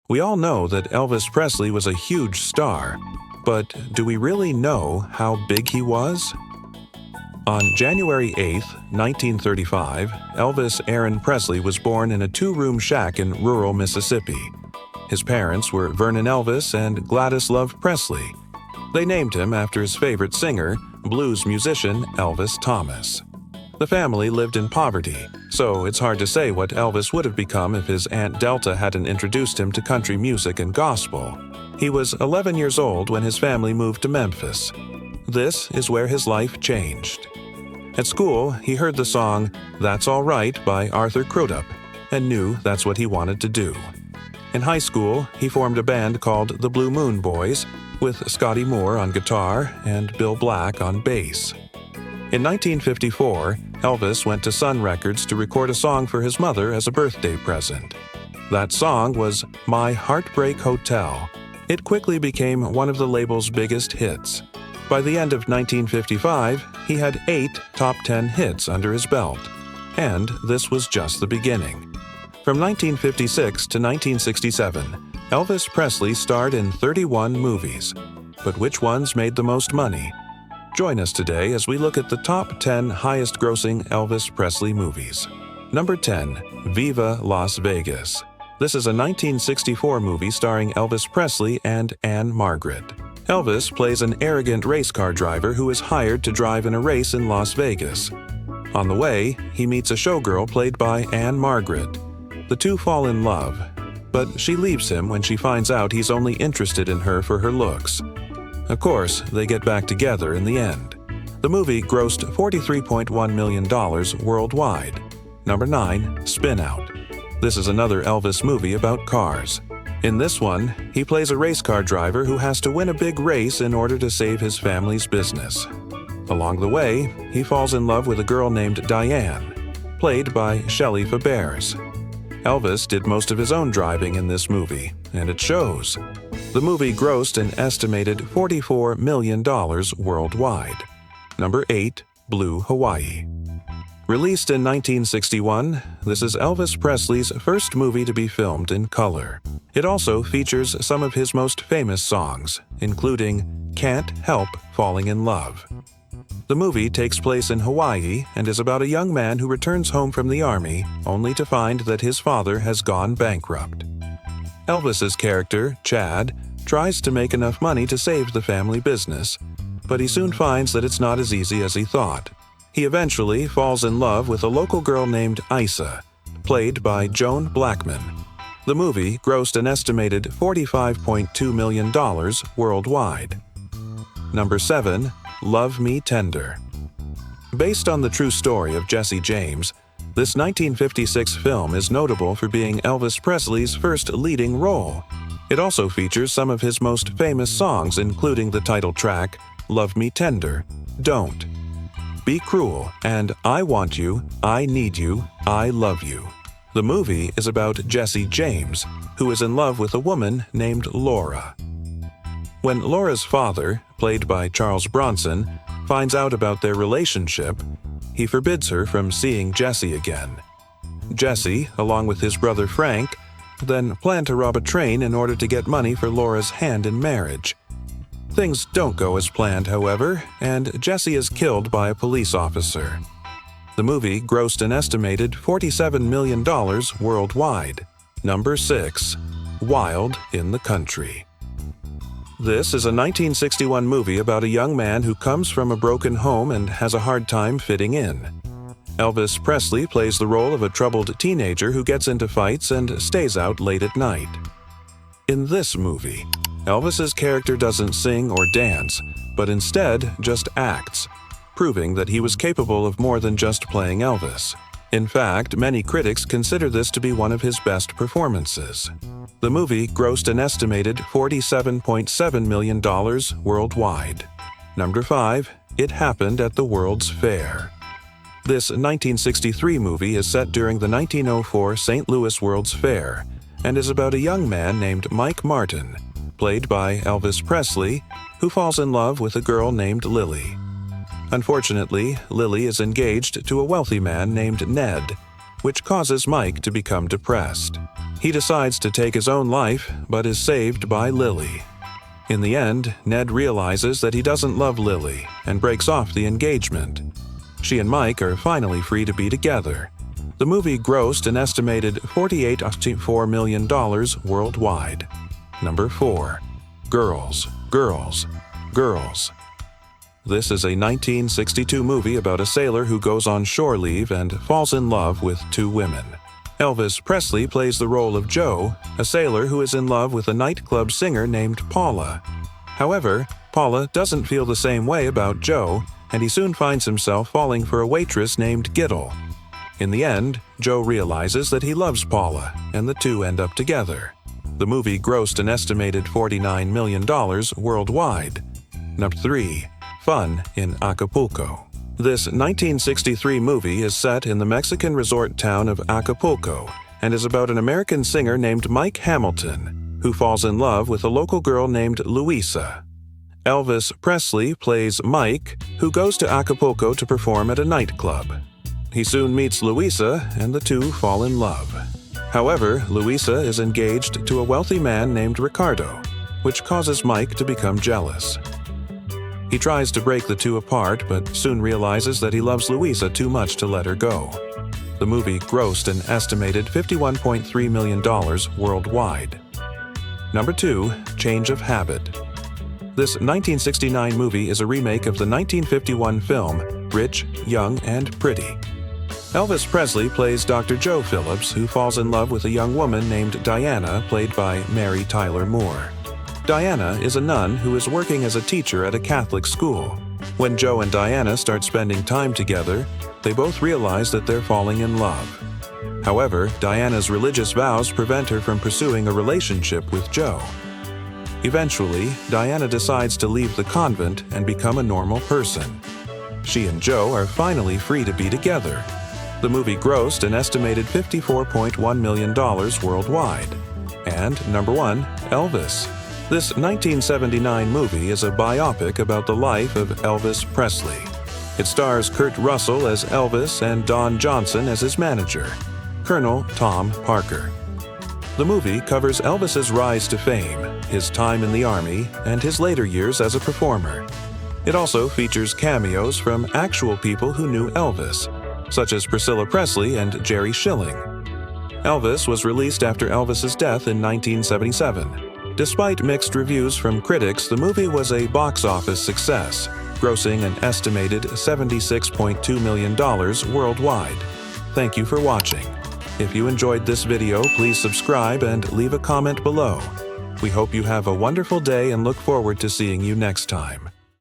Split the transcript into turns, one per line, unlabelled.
We all know that Elvis Presley was a huge star, but do we really know how big he was? On January 8, 1935, Elvis Aaron Presley was born in a two-room shack in rural Mississippi. His parents were Vernon Elvis and Gladys Love Presley. They named him after his favorite singer, blues musician Elvis Thomas. The family lived in poverty, so it's hard to say what Elvis would have become if his Aunt Delta hadn't introduced him to country music and gospel. He was 11 years old when his family moved to Memphis. This is where his life changed. At school, he heard the song "That's All Right" by Arthur Crudup and knew that's what he wanted to do. In high school, he formed a band called the Blue Moon Boys, with Scotty Moore on guitar and Bill Black on bass. In 1954, Elvis went to Sun Records to record a song for his mother as a birthday present. That song was "My Heartbreak Hotel." It quickly became one of the label's biggest hits. By the end of 1955, he had 8 top 10 hits under his belt. And this was just the beginning. From 1956 to 1967, Elvis Presley starred in 31 movies. But which ones made the most money? Join us today as we look at the top 10 highest-grossing Elvis Presley movies. Number 10. Viva Las Vegas. This is a 1964 movie starring Elvis Presley and Anne Margaret. Elvis plays an arrogant race car driver who is hired to drive in a race in Las Vegas. On the way, he meets a showgirl played by Anne Margaret. The two fall in love, but she leaves him when she finds out he's only interested in her for her looks. Of course, they get back together in the end. The movie grossed $43.1 million worldwide. Number 9. Spin Out. This is another Elvis movie about cars. In this one, he plays a race car driver who has to win a big race in order to save his family's business. Along the way, he falls in love with a girl named Diane, played by Shelley Fabares. Elvis did most of his own driving in this movie, and it shows. The movie grossed an estimated $44 million worldwide. Number 8. Blue Hawaii. Released in 1961, this is Elvis Presley's first movie to be filmed in color. It also features some of his most famous songs, including "Can't Help Falling in Love." The movie takes place in Hawaii and is about a young man who returns home from the army only to find that his father has gone bankrupt. Elvis's character, Chad, tries to make enough money to save the family business, but he soon finds that it's not as easy as he thought. He eventually falls in love with a local girl named Isa, played by Joan Blackman. The movie grossed an estimated $45.2 million worldwide. Number 7. Love Me Tender. Based on the true story of Jesse James, this 1956 film is notable for being Elvis Presley's first leading role. It also features some of his most famous songs, including the title track, "Love Me Tender," "Don't," "Be Cruel," and "I Want You, I Need You, I Love You." The movie is about Jesse James, who is in love with a woman named Laura. When Laura's father, played by Charles Bronson, finds out about their relationship, he forbids her from seeing Jesse again. Jesse, along with his brother Frank, then plan to rob a train in order to get money for Laura's hand in marriage. Things don't go as planned, however, and Jesse is killed by a police officer. The movie grossed an estimated $47 million worldwide. Number 6. Wild in the Country. This is a 1961 movie about a young man who comes from a broken home and has a hard time fitting in. Elvis Presley plays the role of a troubled teenager who gets into fights and stays out late at night. In this movie, Elvis's character doesn't sing or dance, but instead just acts, proving that he was capable of more than just playing Elvis. In fact, many critics consider this to be one of his best performances. The movie grossed an estimated $47.7 million worldwide. Number 5. It Happened at the World's Fair. This 1963 movie is set during the 1904 St. Louis World's Fair and is about a young man named Mike Martin, played by Elvis Presley, who falls in love with a girl named Lily. Unfortunately, Lily is engaged to a wealthy man named Ned, which causes Mike to become depressed. He decides to take his own life, but is saved by Lily. In the end, Ned realizes that he doesn't love Lily and breaks off the engagement. She and Mike are finally free to be together. The movie grossed an estimated $48.4 million worldwide. Number 4. Girls, Girls, Girls. This is a 1962 movie about a sailor who goes on shore leave and falls in love with 2 women. Elvis Presley plays the role of Joe, a sailor who is in love with a nightclub singer named Paula. However, Paula doesn't feel the same way about Joe, and he soon finds himself falling for a waitress named Giddle. In the end, Joe realizes that he loves Paula, and the two end up together. The movie grossed an estimated $49 million worldwide. Number 3. Fun in Acapulco. This 1963 movie is set in the Mexican resort town of Acapulco and is about an American singer named Mike Hamilton, who falls in love with a local girl named Luisa. Elvis Presley plays Mike, who goes to Acapulco to perform at a nightclub. He soon meets Luisa, and the two fall in love. However, Luisa is engaged to a wealthy man named Ricardo, which causes Mike to become jealous. He tries to break the two apart, but soon realizes that he loves Luisa too much to let her go. The movie grossed an estimated $51.3 million worldwide. Number 2. Change of Habit. This 1969 movie is a remake of the 1951 film Rich, Young, and Pretty. Elvis Presley plays Dr. Joe Phillips, who falls in love with a young woman named Diana, played by Mary Tyler Moore. Diana is a nun who is working as a teacher at a Catholic school. When Joe and Diana start spending time together, they both realize that they're falling in love. However, Diana's religious vows prevent her from pursuing a relationship with Joe. Eventually, Diana decides to leave the convent and become a normal person. She and Joe are finally free to be together. The movie grossed an estimated $54.1 million worldwide. And number 1, Elvis. This 1979 movie is a biopic about the life of Elvis Presley. It stars Kurt Russell as Elvis and Don Johnson as his manager, Colonel Tom Parker. The movie covers Elvis's rise to fame, his time in the Army, and his later years as a performer. It also features cameos from actual people who knew Elvis, such as Priscilla Presley and Jerry Schilling. Elvis was released after Elvis's death in 1977. Despite mixed reviews from critics, the movie was a box office success, grossing an estimated $76.2 million worldwide. Thank you for watching. If you enjoyed this video, please subscribe and leave a comment below. We hope you have a wonderful day and look forward to seeing you next time.